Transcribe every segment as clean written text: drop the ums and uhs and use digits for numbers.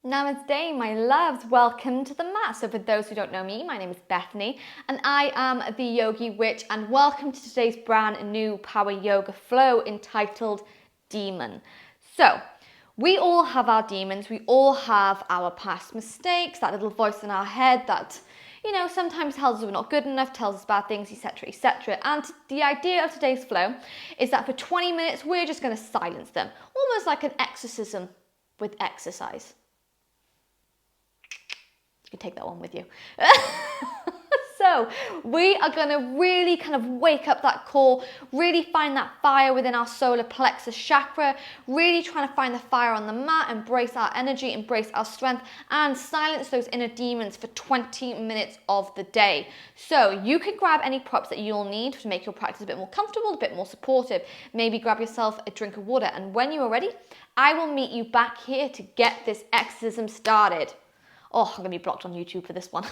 Namaste, my loves. Welcome to the mat. So for those who don't know me, my name is Bethany and I am the Yogi Witch, and welcome to today's brand new power yoga flow entitled Demon. So we all have our demons. We all have our past mistakes, that little voice in our head that, sometimes tells us we're not good enough, tells us bad things, etc., etc. And the idea of today's flow is that for 20 minutes, we're just going to silence them, almost like an exorcism with exercise. You can take that one with you. So we are going to really kind of wake up that core, really find that fire within our solar plexus chakra, really trying to find the fire on the mat, embrace our energy, embrace our strength, and silence those inner demons for 20 minutes of the day. So you can grab any props that you'll need to make your practice a bit more comfortable, a bit more supportive. Maybe grab yourself a drink of water, and when you are ready, I will meet you back here to get this exorcism started. Oh, I'm going to be blocked on YouTube for this one.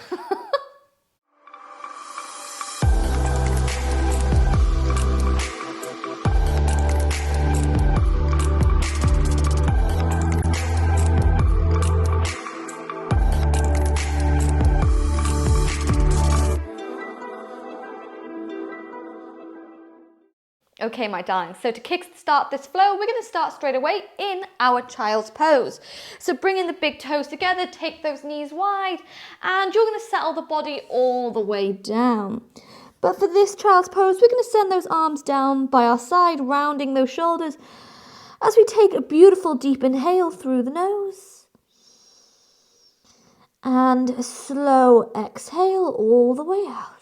Okay, my darlings, so to kickstart this flow, we're going to start straight away in our child's pose. So bring in the big toes together, take those knees wide, and you're going to settle the body all the way down. But for this child's pose, we're going to send those arms down by our side, rounding those shoulders, as we take a beautiful deep inhale through the nose, and a slow exhale all the way out.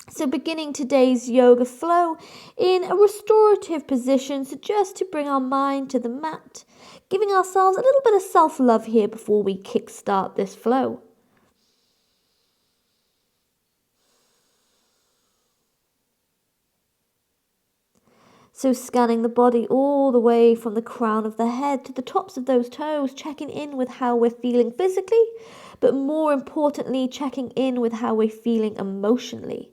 So beginning today's yoga flow in a restorative position, so just to bring our mind to the mat, giving ourselves a little bit of self-love here before we kickstart this flow. So scanning the body all the way from the crown of the head to the tops of those toes, checking in with how we're feeling physically, but more importantly, checking in with how we're feeling emotionally.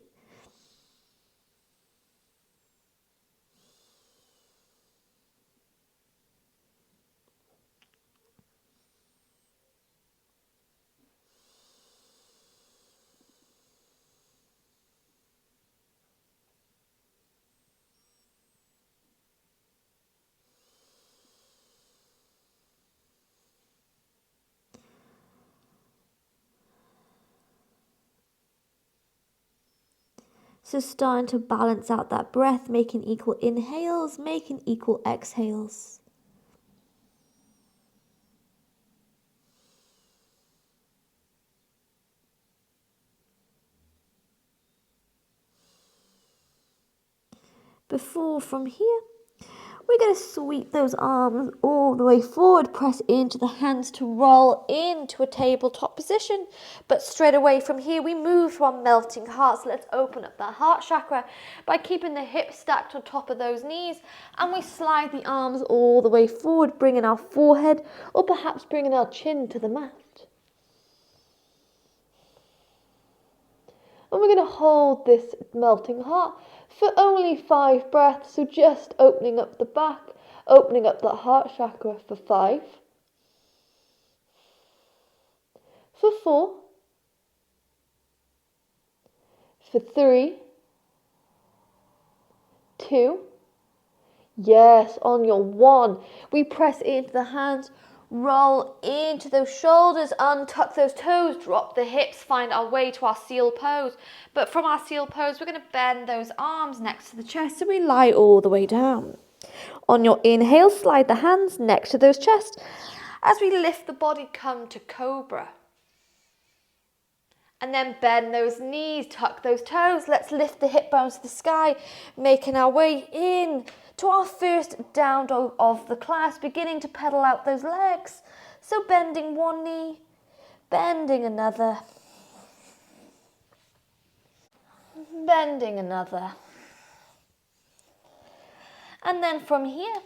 So starting to balance out that breath, making equal inhales, making equal exhales. Before from here, we're going to sweep those arms all the way forward, press into the hands to roll into a tabletop position. But straight away from here, we move to our melting heart. So let's open up that heart chakra by keeping the hips stacked on top of those knees. And we slide the arms all the way forward, bringing our forehead or perhaps bringing our chin to the mat. And we're going to hold this melting heart for only 5 breaths. So just opening up the back, opening up that heart chakra for 5, for 4, for 3, 2, yes, on your 1, we press into the hands, roll into those shoulders, untuck those toes, drop the hips, find our way to our seal pose. But from our seal pose, we're going to bend those arms next to the chest so we lie all the way down. On your inhale, slide the hands next to those chests. As we lift the body, come to cobra. And then bend those knees, tuck those toes. Let's lift the hip bones to the sky, making our way in to our first down dog of the class, beginning to pedal out those legs. So bending one knee, bending another, bending another. And then from here,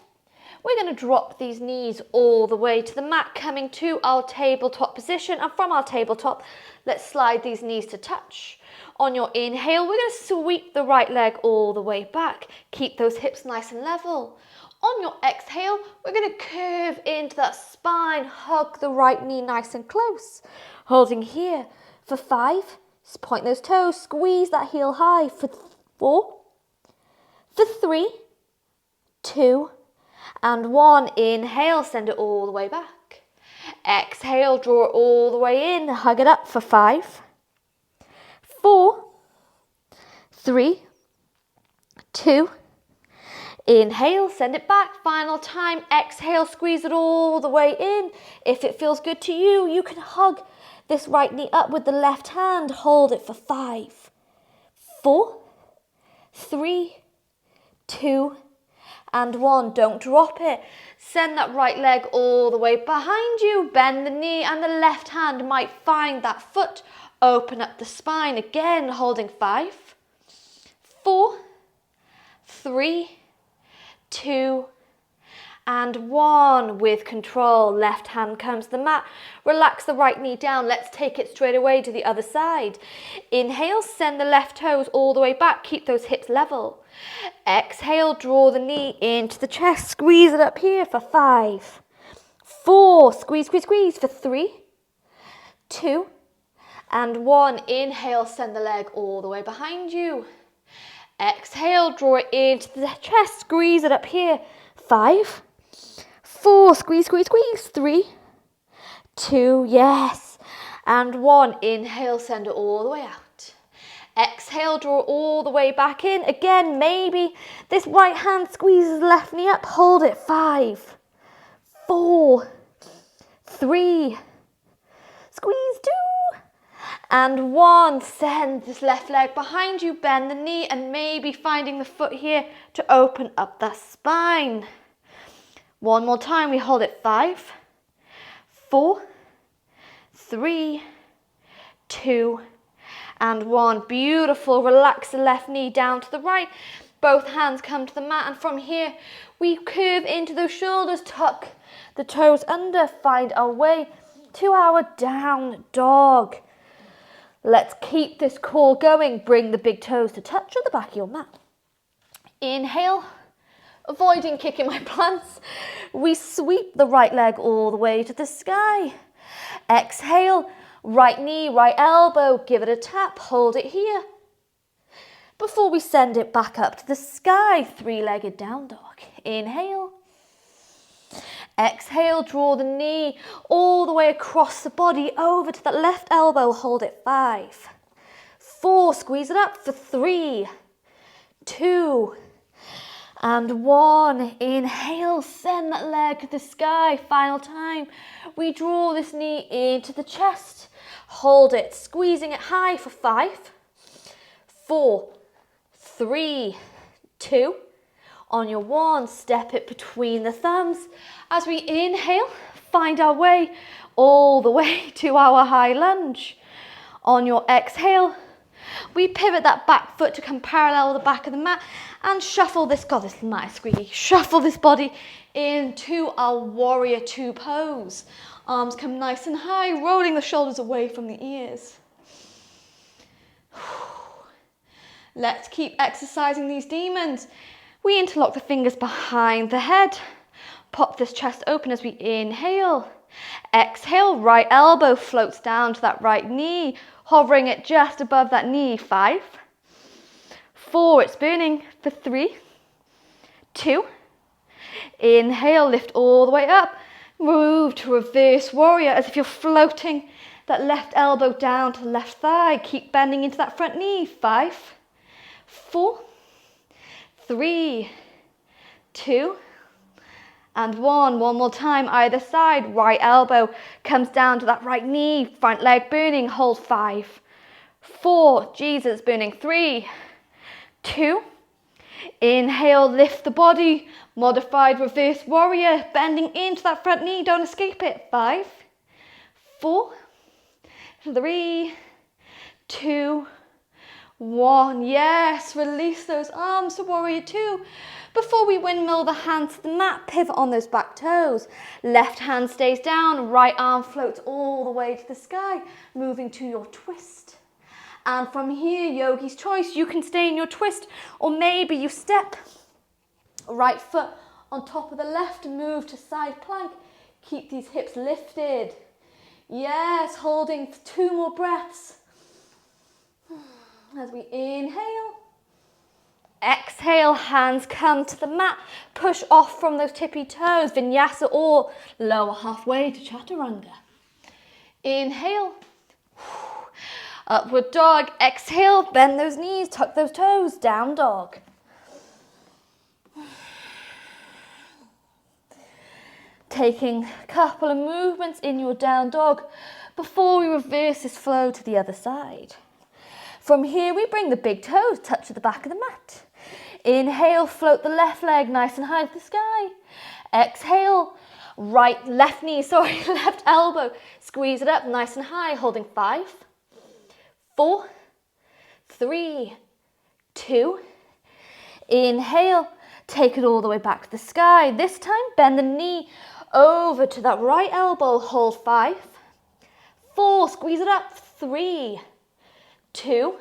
we're going to drop these knees all the way to the mat, coming to our tabletop position. And from our tabletop, let's slide these knees to touch. On your inhale, we're going to sweep the right leg all the way back. Keep those hips nice and level. On your exhale, we're going to curve into that spine, hug the right knee nice and close. Holding here for 5, point those toes, squeeze that heel high for 4, for 3, 2, and 1. Inhale, send it all the way back. Exhale, draw it all the way in, hug it up for 5, 4, 3, 2, inhale, send it back. Final time, exhale, squeeze it all the way in. If it feels good to you, you can hug this right knee up with the left hand. Hold it for 5, 4, 3, 2, and 1. Don't drop it. Send that right leg all the way behind you. Bend the knee and the left hand might find that foot. Open up the spine. Again, holding 5, 4, 3, 2, and 1. With control, left hand comes to the mat. Relax the right knee down. Let's take it straight away to the other side. Inhale, send the left toes all the way back. Keep those hips level. Exhale, draw the knee into the chest. Squeeze it up here for 5, 4. Squeeze, squeeze, squeeze for 3, 2, and 1. Inhale, send the leg all the way behind you. Exhale, draw it into the chest. Squeeze it up here. 5, 4. Squeeze, squeeze, squeeze. 3, 2. Yes. And 1. Inhale, send it all the way out. Exhale, draw all the way back in. Again, maybe this right hand squeezes the left knee up. Hold it. 5, 4, 3, squeeze 2, and 1. Send this left leg behind you. Bend the knee and maybe finding the foot here to open up that spine. One more time. We hold it. 5, 4, 3, 2, and 1. Beautiful. Relax the left knee down to the right. Both hands come to the mat, and from here we curve into those shoulders, tuck the toes under, find our way to our down dog. Let's keep this core going. Bring the big toes to touch on the back of your mat. Inhale, avoiding kicking my plants. We sweep the right leg all the way to the sky. Exhale, right knee, right elbow, give it a tap, hold it here. Before we send it back up to the sky, 3-legged down dog. Inhale. Exhale, draw the knee all the way across the body over to that left elbow. Hold it. 5, 4, squeeze it up for 3, 2, and 1. Inhale, send that leg to the sky. Final time. We draw this knee into the chest. Hold it, squeezing it high for 5, 4, 3, 2. On your 1, step it between the thumbs. As we inhale, find our way all the way to our high lunge. On your exhale, we pivot that back foot to come parallel with the back of the mat and shuffle this, God, this mat is squeaky. Shuffle this body into our warrior 2 pose. Arms come nice and high, rolling the shoulders away from the ears. Let's keep exercising these demons. We interlock the fingers behind the head. Pop this chest open as we inhale. Exhale, right elbow floats down to that right knee, hovering it just above that knee. 5, 4, it's burning for 3, 2. Inhale, lift all the way up. Move to reverse warrior as if you're floating that left elbow down to the left thigh. Keep bending into that front knee. 5, 4, 3, 2, and 1. One more time, either side. Right elbow comes down to that right knee. Front leg burning. Hold. 5, 4. Jesus, burning. 3, 2. Inhale, lift the body. Modified reverse warrior. Bending into that front knee. Don't escape it. 5, 4, 3, 2, 1. Yes, release those arms to warrior 2. Before we windmill the hands to the mat, pivot on those back toes. Left hand stays down, right arm floats all the way to the sky, moving to your twist. And from here, yogi's choice, you can stay in your twist, or maybe you step right foot On top of the left, move to side plank. Keep these hips lifted. Yes, holding for 2 more breaths. As we inhale. Exhale, hands come to the mat. Push off from those tippy toes. Vinyasa or lower halfway to chaturanga. Inhale. Upward dog. Exhale, bend those knees, tuck those toes. Down dog. Taking a couple of movements in your down dog before we reverse this flow to the other side. From here, we bring the big toes, touch to the back of the mat. Inhale, float the left leg nice and high to the sky. Exhale, left elbow. Squeeze it up nice and high, holding 5, 4, 3, 2. Inhale, take it all the way back to the sky. This time, bend the knee over to that right elbow, hold 5, 4, squeeze it up, 3, 2.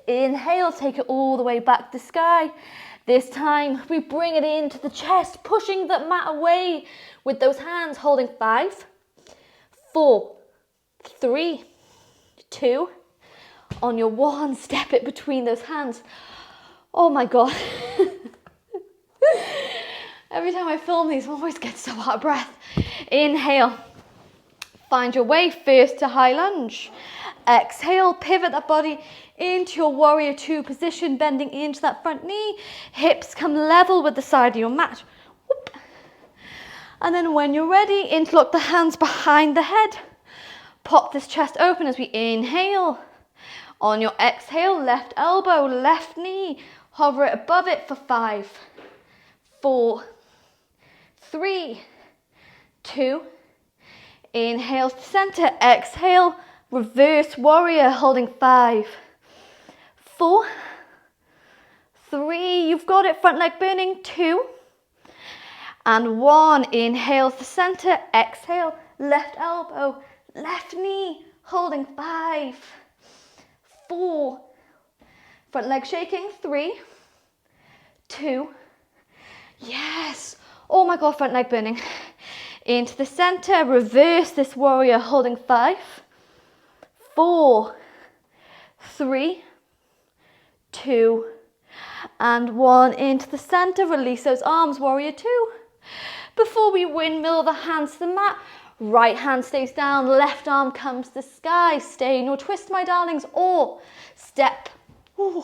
Inhale, take it all the way back to the sky. This time, we bring it into the chest, pushing the mat away with those hands, holding 5, 4, 3, 2. On your 1, step it between those hands. Oh my God. Every time I film these, I always get so out of breath. Inhale. Find your way first to high lunge. Exhale, pivot that body into your warrior 2 position, bending into that front knee. Hips come level with the side of your mat. Whoop. And then when you're ready, interlock the hands behind the head. Pop this chest open as we inhale. On your exhale, left elbow, left knee. Hover it above it for 5, 4, 3, 2. Inhale to center, exhale, reverse warrior, holding 5, 4, 3, you've got it, front leg burning, 2, and 1. Inhale to center, exhale, left elbow, left knee, holding 5, 4, front leg shaking, 3, 2, yes, oh my God, front leg burning. Into the center, reverse this warrior, holding 5, 4, 3, 2, and 1. Into the center, release those arms, warrior 2. Before we windmill the hands to the mat, right hand stays down, left arm comes to the sky. Stay in your twist, my darlings, or step. Ooh.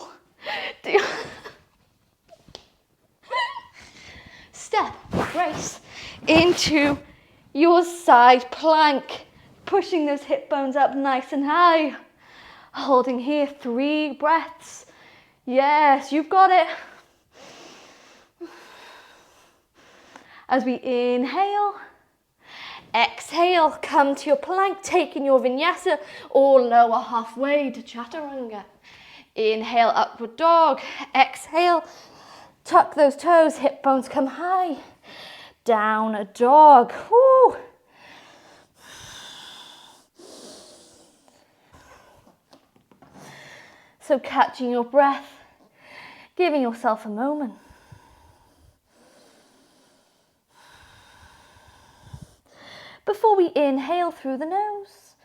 Step, brace into your side plank, pushing those hip bones up nice and high. Holding here, 3 breaths. Yes, you've got it. As we inhale, exhale, come to your plank, taking your vinyasa or lower halfway to chaturanga. Inhale, upward dog. Exhale, tuck those toes, hip bones come high. Down dog. Woo. So catching your breath, giving yourself a moment. Before we inhale through the nose,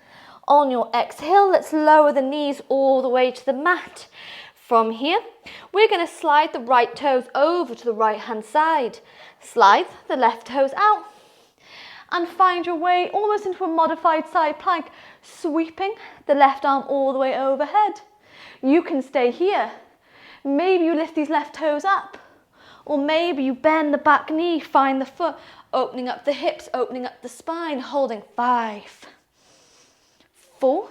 on your exhale, let's lower the knees all the way to the mat. From here, we're going to slide the right toes over to the right hand side. Slide the left toes out and find your way almost into a modified side plank, sweeping the left arm all the way overhead. You can stay here. Maybe you lift these left toes up, or maybe you bend the back knee, find the foot, opening up the hips, opening up the spine, holding 5, 4,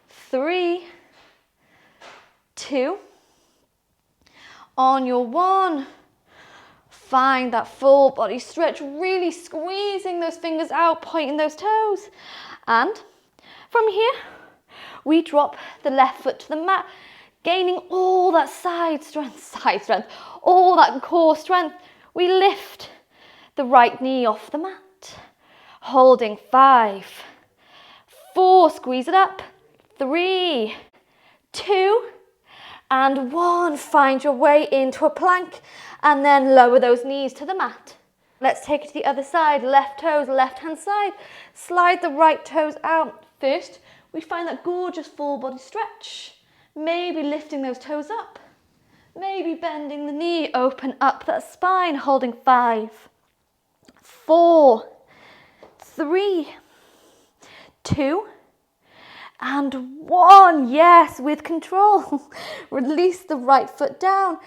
3, 2. On your 1, find that full body stretch, really squeezing those fingers out, pointing those toes. And from here, we drop the left foot to the mat, gaining all that side strength, all that core strength. We lift the right knee off the mat, holding 5, 4, squeeze it up, 3, 2, And 1, find your way into a plank, and then lower those knees to the mat. Let's take it to the other side, left toes, left hand side. Slide the right toes out. First, we find that gorgeous full body stretch. Maybe lifting those toes up. Maybe bending the knee, open up that spine, holding 5, 4, 3, 2, and 1. Yes, with control. Release the right foot down.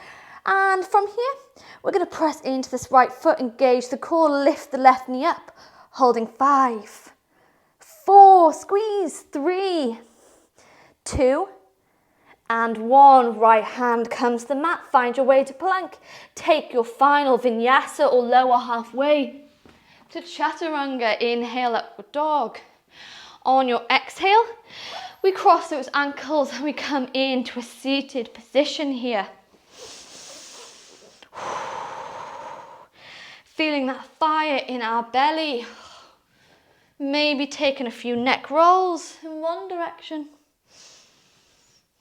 And from here, we're going to press into this right foot, engage the core, lift the left knee up, holding 5, 4, squeeze, 3, 2, and 1. Right hand comes to the mat, find your way to plank. Take your final vinyasa or lower halfway to chaturanga. Inhale, upward dog. On your exhale, we cross those ankles and we come into a seated position here. Feeling that fire in our belly. Maybe taking a few neck rolls in one direction.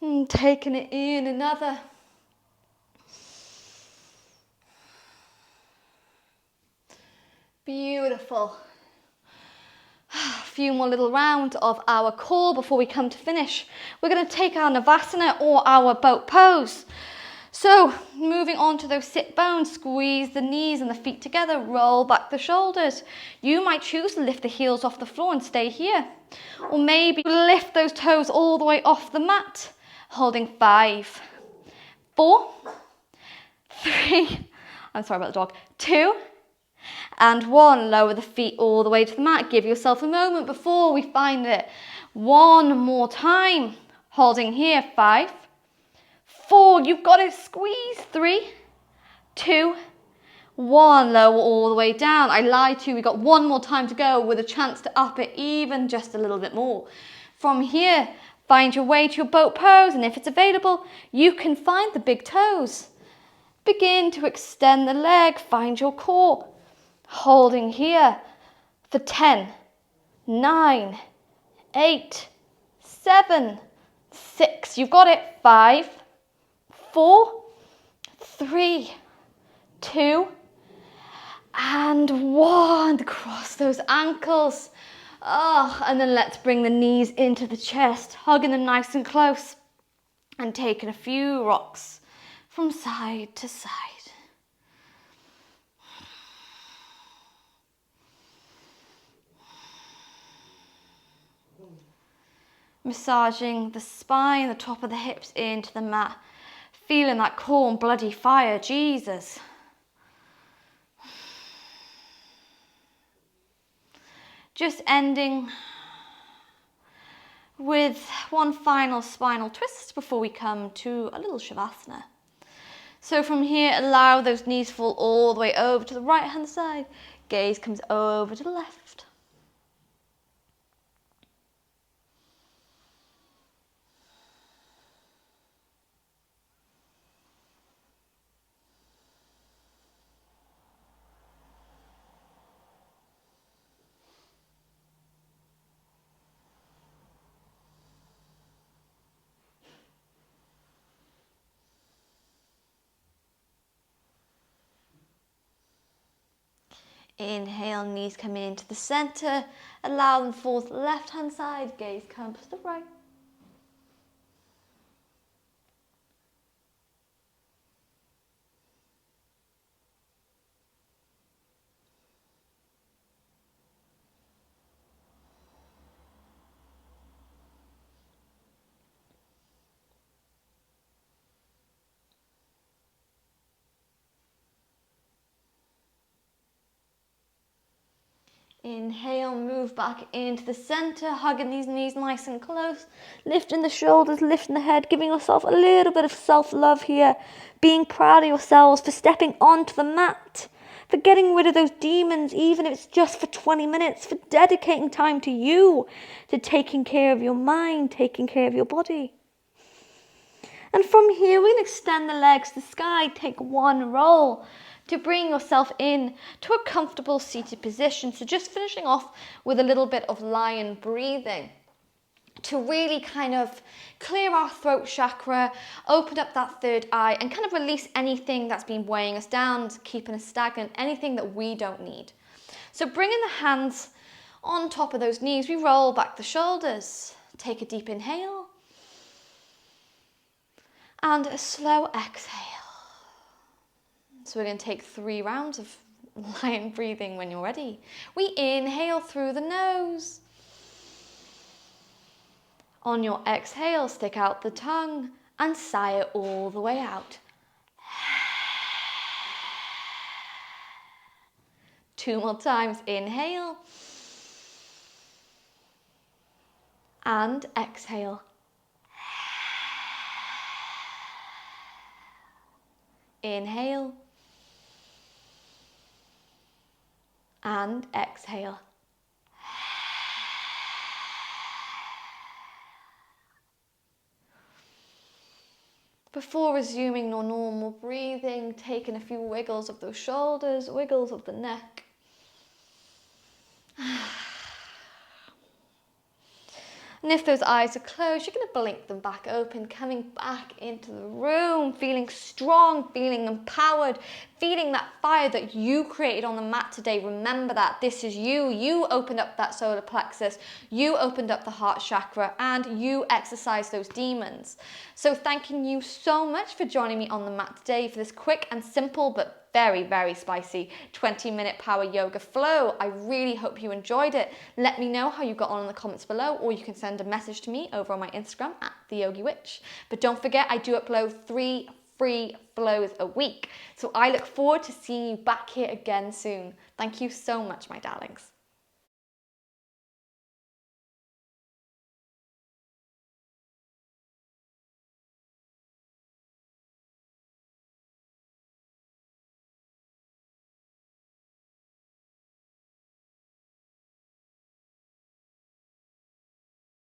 And taking it in another. Beautiful. A few more little rounds of our core before we come to finish. We're going to take our Navasana or our boat pose. So moving on to those sit bones, squeeze the knees and the feet together, roll back the shoulders. You might choose to lift the heels off the floor and stay here. Or maybe lift those toes all the way off the mat, holding 5, 4, 3, I'm sorry about the dog, 2, and 1. Lower the feet all the way to the mat. Give yourself a moment before we find it. 1 more time, holding here, 5, 4, you've got it, squeeze, 3, 2, 1, lower all the way down. I lied to you, we got 1 more time to go with a chance to up it even just a little bit more. From here, find your way to your boat pose, and if it's available, you can find the big toes. Begin to extend the leg, find your core. Holding here for 10, 9, 8, 7, 6, you've got it, 5, 4, 3, 2, and 1. Cross those ankles. And then let's bring the knees into the chest, hugging them nice and close, and taking a few rocks from side to side. Massaging the spine, the top of the hips into the mat. Feeling that core and bloody fire, Jesus. Just ending with one final spinal twist before we come to a little Shavasana. So from here, allow those knees fall all the way over to the right hand side. Gaze comes over to the left. Inhale, knees come into the center. Allow them to fall to the left hand side. Gaze comes to the right. Inhale, move back into the center, hugging these knees nice and close, lifting the shoulders, lifting the head, giving yourself a little bit of self-love here, being proud of yourselves for stepping onto the mat, for getting rid of those demons, even if it's just for 20 minutes, for dedicating time to you, to taking care of your mind, taking care of your body. And from here, we'll extend the legs to the sky, take one roll, to bring yourself in to a comfortable seated position. So just finishing off with a little bit of lion breathing. to really kind of clear our throat chakra, open up that third eye, and kind of release anything that's been weighing us down, keeping us stagnant, anything that we don't need. So bringing the hands on top of those knees, we roll back the shoulders. Take a deep inhale and a slow exhale. So we're going to take 3 rounds of lion breathing when you're ready. We inhale through the nose. On your exhale, stick out the tongue and sigh it all the way out. 2 more times. Inhale and exhale. Inhale and exhale. Before resuming your normal breathing, taking a few wiggles of those shoulders, wiggles of the neck. And if those eyes are closed, you're going to blink them back open, coming back into the room, feeling strong, feeling empowered, feeling that fire that you created on the mat today. Remember that this is you. You opened up that solar plexus, you opened up the heart chakra, and you exercised those demons. So thanking you so much for joining me on the mat today for this quick and simple but very, very spicy 20-minute power yoga flow. I really hope you enjoyed it. Let me know how you got on in the comments below, or you can send a message to me over on my Instagram at @TheYogiWitch. But don't forget, I do upload 3 free flows a week. So I look forward to seeing you back here again soon. Thank you so much, my darlings.